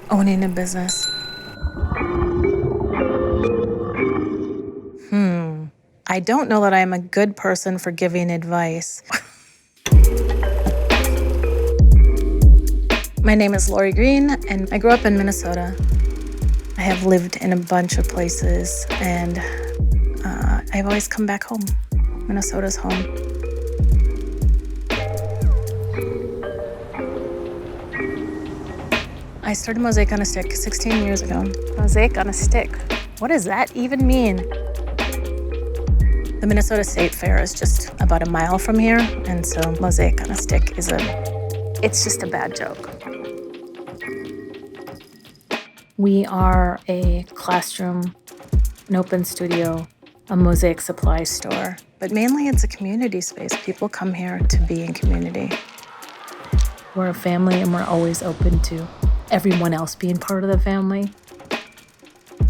Owning a business. I don't know that I'm a good person for giving advice. My name is Lori Greene, and I grew up in Minnesota. I have lived in a bunch of places, and I've always come back home. Minnesota's home. I started Mosaic on a Stick 16 years ago. Mosaic on a Stick. What does that even mean? The Minnesota State Fair is just about a mile from here, and so Mosaic on a Stick it's just a bad joke. We are a classroom, an open studio, a mosaic supply store, but mainly it's a community space. People come here to be in community. We're a family, and we're always open to everyone else being part of the family.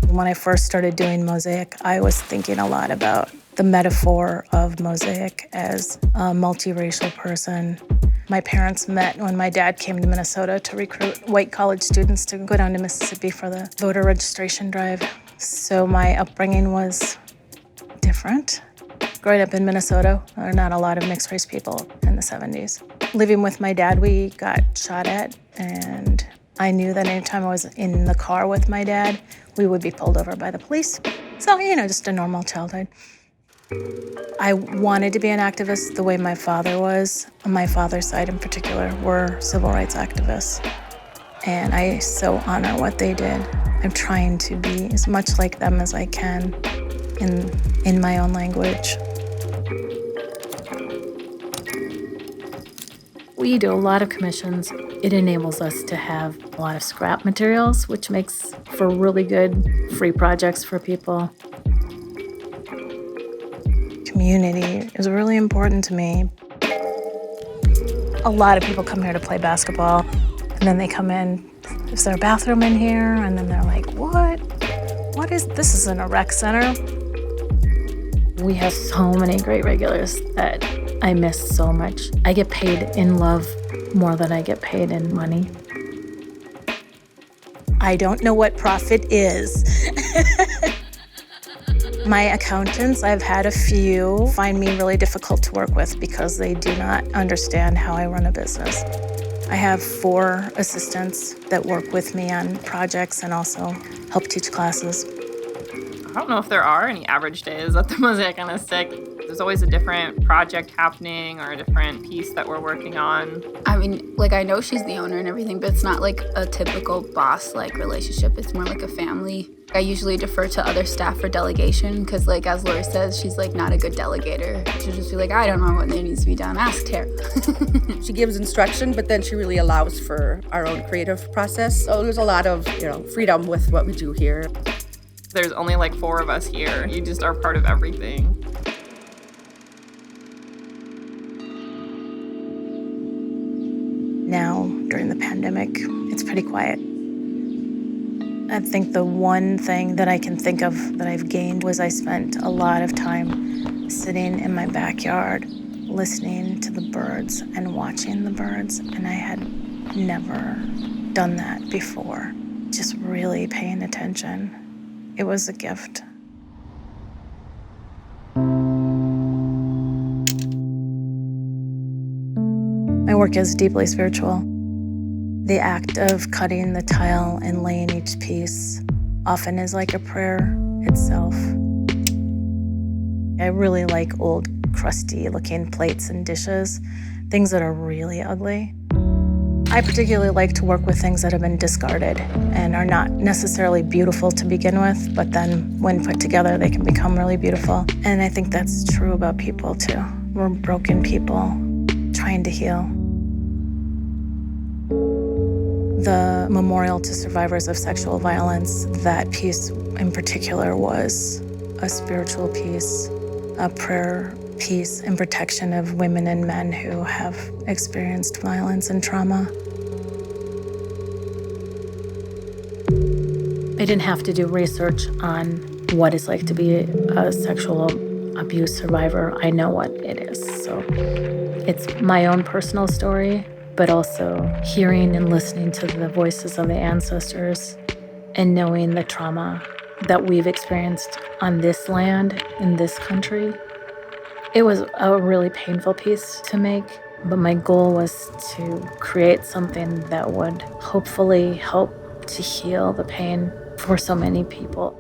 When I first started doing Mosaic, I was thinking a lot about the metaphor of Mosaic as a multiracial person. My parents met when my dad came to Minnesota to recruit white college students to go down to Mississippi for the voter registration drive. So my upbringing was different. Growing up in Minnesota, there are not a lot of mixed race people in the 70s. Living with my dad, we got shot at, and I knew that anytime I was in the car with my dad, we would be pulled over by the police. So, just a normal childhood. I wanted to be an activist the way my father was. On my father's side in particular were civil rights activists. And I so honor what they did. I'm trying to be as much like them as I can in my own language. We do a lot of commissions. It enables us to have a lot of scrap materials, which makes for really good free projects for people. Community is really important to me. A lot of people come here to play basketball, and then they come in, is there a bathroom in here? And then they're like, what is, this isn't a rec center. We have so many great regulars that I miss so much. I get paid in love more than I get paid in money. I don't know what profit is. My accountants, I've had a few, find me really difficult to work with because they do not understand how I run a business. I have 4 assistants that work with me on projects and also help teach classes. I don't know if there are any average days at the Mosaic on a Stick. There's always a different project happening or a different piece that we're working on. I mean, I know she's the owner and everything, but it's not like a typical boss-like relationship. It's more like a family. I usually defer to other staff for delegation because, as Lori says, she's, not a good delegator. She'll just be like, I don't know what there needs to be done. Ask Tara. She gives instruction, but then she really allows for our own creative process. So there's a lot of, freedom with what we do here. There's only 4 of us here. You just are part of everything. Now, during the pandemic, it's pretty quiet. I think the one thing that I can think of that I've gained was I spent a lot of time sitting in my backyard, listening to the birds and watching the birds, and I had never done that before. Just really paying attention. It was a gift. My work is deeply spiritual. The act of cutting the tile and laying each piece often is like a prayer itself. I really like old, crusty-looking plates and dishes, things that are really ugly. I particularly like to work with things that have been discarded and are not necessarily beautiful to begin with, but then when put together, they can become really beautiful. And I think that's true about people, too. We're broken people trying to heal. The memorial to survivors of sexual violence, that piece in particular was a spiritual piece, a prayer piece in protection of women and men who have experienced violence and trauma. I didn't have to do research on what it's like to be a sexual abuse survivor. I know what it is. So it's my own personal story, but also hearing and listening to the voices of the ancestors and knowing the trauma that we've experienced on this land, in this country. It was a really painful piece to make, but my goal was to create something that would hopefully help to heal the pain for so many people.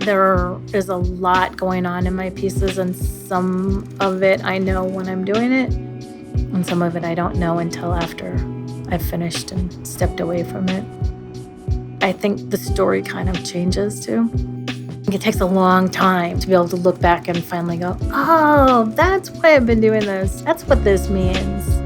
There is a lot going on in my pieces, and some of it I know when I'm doing it, and some of it I don't know until after I've finished and stepped away from it. I think the story kind of changes too. It takes a long time to be able to look back and finally go, oh, that's why I've been doing this. That's what this means.